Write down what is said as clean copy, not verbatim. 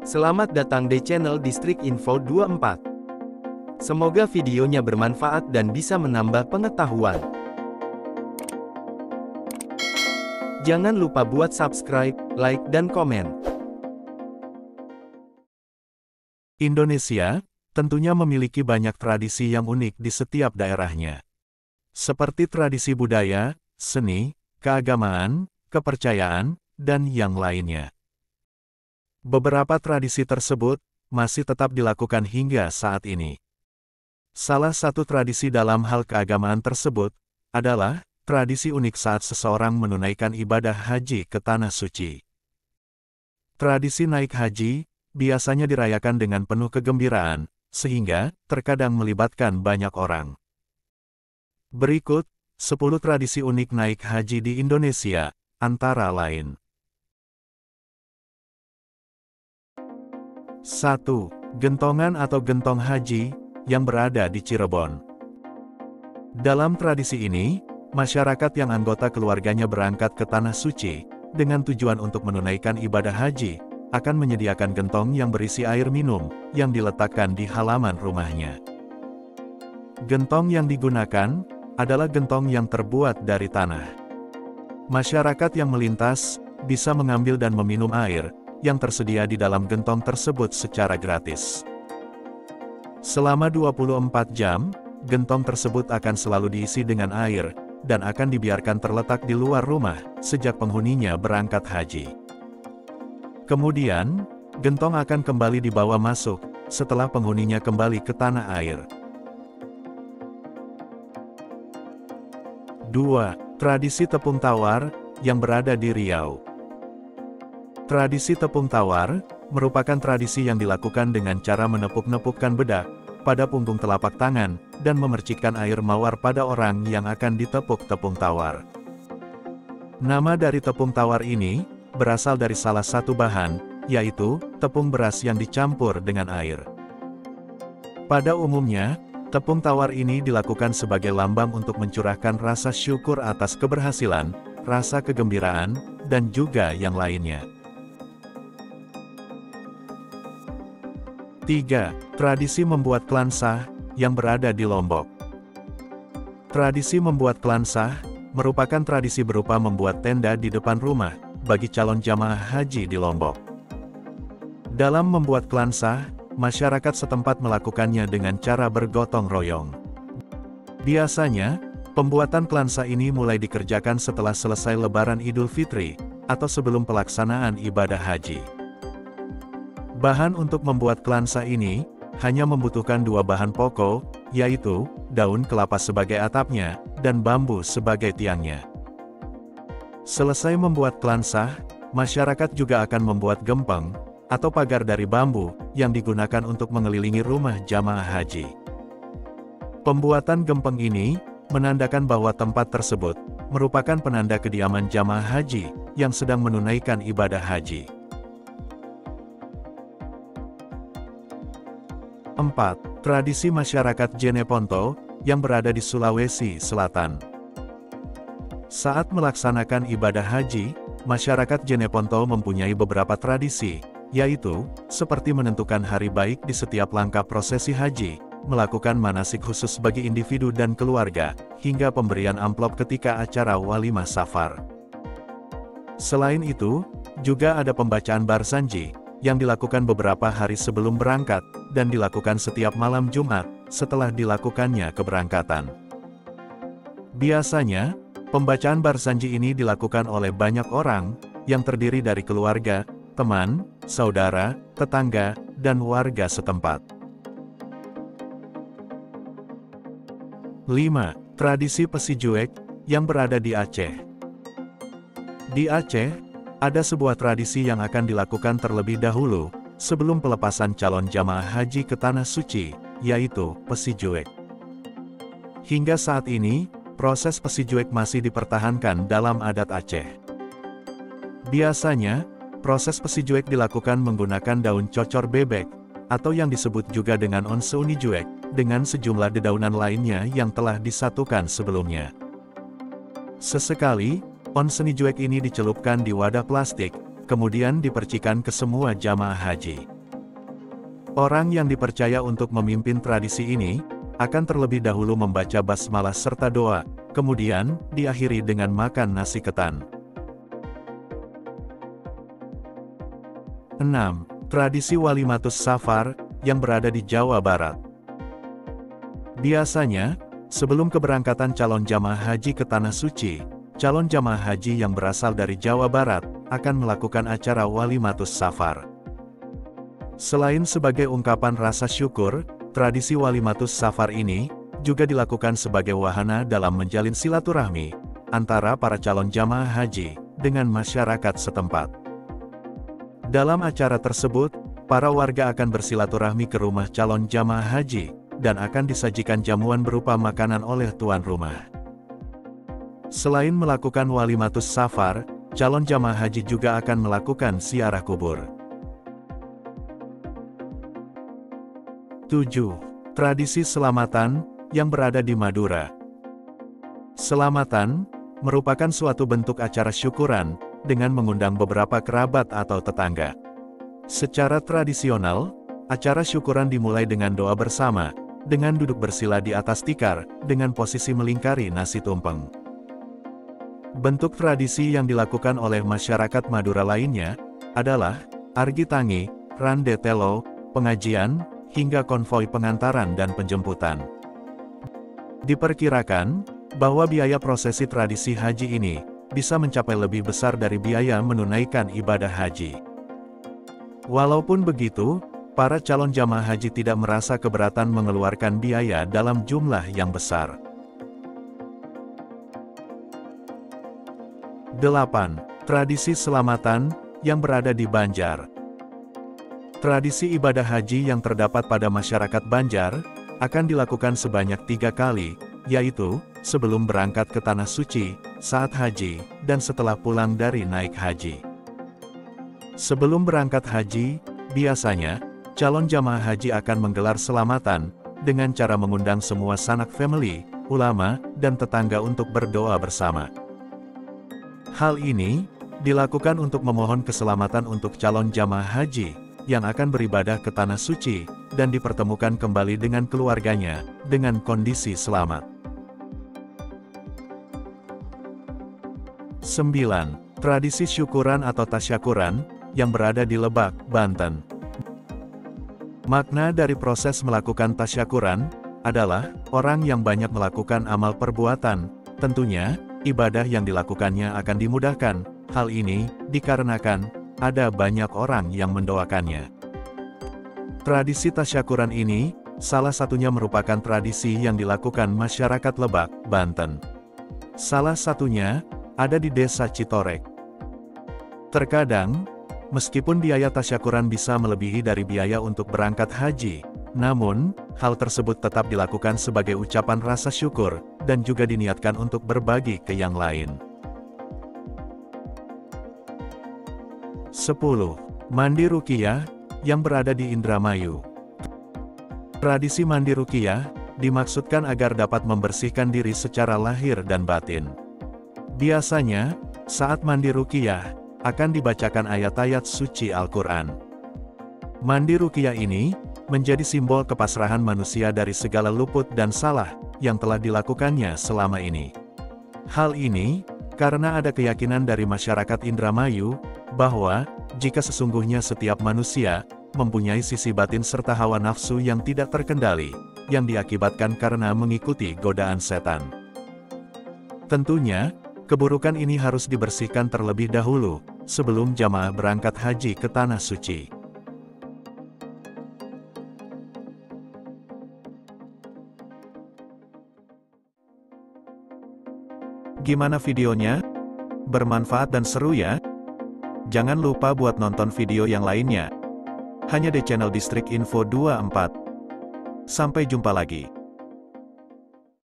Selamat datang di channel Distrik Info 24. Semoga videonya bermanfaat dan bisa menambah pengetahuan. Jangan lupa buat subscribe, like, dan komen. Indonesia tentunya memiliki banyak tradisi yang unik di setiap daerahnya. Seperti tradisi budaya, seni, keagamaan, kepercayaan, dan yang lainnya. Beberapa tradisi tersebut masih tetap dilakukan hingga saat ini. Salah satu tradisi dalam hal keagamaan tersebut adalah tradisi unik saat seseorang menunaikan ibadah haji ke Tanah Suci. Tradisi naik haji biasanya dirayakan dengan penuh kegembiraan, sehingga terkadang melibatkan banyak orang. Berikut 10 tradisi unik naik haji di Indonesia, antara lain. 1. Gentongan atau gentong haji, yang berada di Cirebon. Dalam tradisi ini, masyarakat yang anggota keluarganya berangkat ke Tanah Suci, dengan tujuan untuk menunaikan ibadah haji, akan menyediakan gentong yang berisi air minum, yang diletakkan di halaman rumahnya. Gentong yang digunakan, adalah gentong yang terbuat dari tanah. Masyarakat yang melintas, bisa mengambil dan meminum air, yang tersedia di dalam gentong tersebut secara gratis. Selama 24 jam, gentong tersebut akan selalu diisi dengan air, dan akan dibiarkan terletak di luar rumah, sejak penghuninya berangkat haji. Kemudian, gentong akan kembali dibawa masuk, setelah penghuninya kembali ke tanah air. 2. Tradisi tepung tawar, yang berada di Riau. Tradisi tepung tawar, merupakan tradisi yang dilakukan dengan cara menepuk-nepukkan bedak pada punggung telapak tangan, dan memercikkan air mawar pada orang yang akan ditepuk tepung tawar. Nama dari tepung tawar ini, berasal dari salah satu bahan, yaitu, tepung beras yang dicampur dengan air. Pada umumnya, tepung tawar ini dilakukan sebagai lambang untuk mencurahkan rasa syukur atas keberhasilan, rasa kegembiraan, dan juga yang lainnya. 3. Tradisi membuat klansah, yang berada di Lombok. Tradisi membuat klansah, merupakan tradisi berupa membuat tenda di depan rumah, bagi calon jamaah haji di Lombok. Dalam membuat klansah, masyarakat setempat melakukannya dengan cara bergotong royong. Biasanya, pembuatan klansah ini mulai dikerjakan setelah selesai Lebaran Idul Fitri, atau sebelum pelaksanaan ibadah haji. Bahan untuk membuat klansah ini, hanya membutuhkan 2 bahan pokok, yaitu, daun kelapa sebagai atapnya, dan bambu sebagai tiangnya. Selesai membuat klansah, masyarakat juga akan membuat gempeng, atau pagar dari bambu, yang digunakan untuk mengelilingi rumah jamaah haji. Pembuatan gempeng ini, menandakan bahwa tempat tersebut, merupakan penanda kediaman jamaah haji, yang sedang menunaikan ibadah haji. 4. Tradisi masyarakat Jeneponto, yang berada di Sulawesi Selatan. Saat melaksanakan ibadah haji, masyarakat Jeneponto mempunyai beberapa tradisi, yaitu, seperti menentukan hari baik di setiap langkah prosesi haji, melakukan manasik khusus bagi individu dan keluarga, hingga pemberian amplop ketika acara walimah safar. Selain itu, juga ada pembacaan barsanji, yang dilakukan beberapa hari sebelum berangkat, dan dilakukan setiap malam Jumat, setelah dilakukannya keberangkatan. Biasanya, pembacaan barsanji ini dilakukan oleh banyak orang, yang terdiri dari keluarga, teman, saudara, tetangga, dan warga setempat. 5. Tradisi Pesijuek, yang berada di Aceh. Di Aceh, ada sebuah tradisi yang akan dilakukan terlebih dahulu, sebelum pelepasan calon jamaah haji ke Tanah Suci, yaitu, Pesijuek. Hingga saat ini, proses Pesijuek masih dipertahankan dalam adat Aceh. Biasanya, proses Pesijuek dilakukan menggunakan daun cocor bebek, atau yang disebut juga dengan onseuni juek, dengan sejumlah dedaunan lainnya yang telah disatukan sebelumnya. Sesekali, onseuni juek ini dicelupkan di wadah plastik, kemudian dipercikan ke semua jamaah haji. Orang yang dipercaya untuk memimpin tradisi ini, akan terlebih dahulu membaca basmalah serta doa, kemudian diakhiri dengan makan nasi ketan. 6. Tradisi Walimatus Safar, yang berada di Jawa Barat. Biasanya, sebelum keberangkatan calon jamaah haji ke Tanah Suci, calon jamaah haji yang berasal dari Jawa Barat, akan melakukan acara Walimatus Safar. Selain sebagai ungkapan rasa syukur, tradisi Walimatus Safar ini juga dilakukan sebagai wahana dalam menjalin silaturahmi antara para calon jamaah haji dengan masyarakat setempat. Dalam acara tersebut, para warga akan bersilaturahmi ke rumah calon jamaah haji dan akan disajikan jamuan berupa makanan oleh tuan rumah. Selain melakukan Walimatus Safar, calon jamaah haji juga akan melakukan ziarah kubur. 7. Tradisi Selamatan, yang berada di Madura. Selamatan merupakan suatu bentuk acara syukuran dengan mengundang beberapa kerabat atau tetangga. Secara tradisional, acara syukuran dimulai dengan doa bersama, dengan duduk bersila di atas tikar, dengan posisi melingkari nasi tumpeng. Bentuk tradisi yang dilakukan oleh masyarakat Madura lainnya adalah argi tangi, rande telo, pengajian, hingga konvoi pengantaran dan penjemputan. Diperkirakan bahwa biaya prosesi tradisi haji ini bisa mencapai lebih besar dari biaya menunaikan ibadah haji. Walaupun begitu, para calon jamaah haji tidak merasa keberatan mengeluarkan biaya dalam jumlah yang besar. 8. Tradisi Selamatan, yang berada di Banjar. Tradisi ibadah haji yang terdapat pada masyarakat Banjar, akan dilakukan sebanyak 3 kali, yaitu, sebelum berangkat ke Tanah Suci, saat haji, dan setelah pulang dari naik haji. Sebelum berangkat haji, biasanya, calon jamaah haji akan menggelar selamatan, dengan cara mengundang semua sanak family, ulama, dan tetangga untuk berdoa bersama. Hal ini, dilakukan untuk memohon keselamatan untuk calon jamaah haji, yang akan beribadah ke Tanah Suci, dan dipertemukan kembali dengan keluarganya, dengan kondisi selamat. 9. Tradisi syukuran atau tasyakuran, yang berada di Lebak, Banten. Makna dari proses melakukan tasyakuran, adalah, orang yang banyak melakukan amal perbuatan, tentunya, ibadah yang dilakukannya akan dimudahkan. Hal ini, dikarenakan, ada banyak orang yang mendoakannya. Tradisi tasyakuran ini, salah satunya merupakan tradisi yang dilakukan masyarakat Lebak, Banten. Salah satunya, ada di Desa Citorek. Terkadang, meskipun biaya tasyakuran bisa melebihi dari biaya untuk berangkat haji, namun, hal tersebut tetap dilakukan sebagai ucapan rasa syukur, dan juga diniatkan untuk berbagi ke yang lain. 10. Mandi Ruqyah, yang berada di Indramayu. Tradisi mandi Ruqyah, dimaksudkan agar dapat membersihkan diri secara lahir dan batin. Biasanya, saat mandi Ruqyah, akan dibacakan ayat-ayat suci Al-Quran. Mandi Ruqyah ini, menjadi simbol kepasrahan manusia dari segala luput dan salah, yang telah dilakukannya selama ini. Hal ini, karena ada keyakinan dari masyarakat Indramayu, bahwa, jika sesungguhnya setiap manusia, mempunyai sisi batin serta hawa nafsu yang tidak terkendali, yang diakibatkan karena mengikuti godaan setan. Tentunya, keburukan ini harus dibersihkan terlebih dahulu, sebelum jamaah berangkat haji ke Tanah Suci. Gimana videonya? Bermanfaat dan seru ya? Jangan lupa buat nonton video yang lainnya. Hanya di channel Distrik Info 24. Sampai jumpa lagi.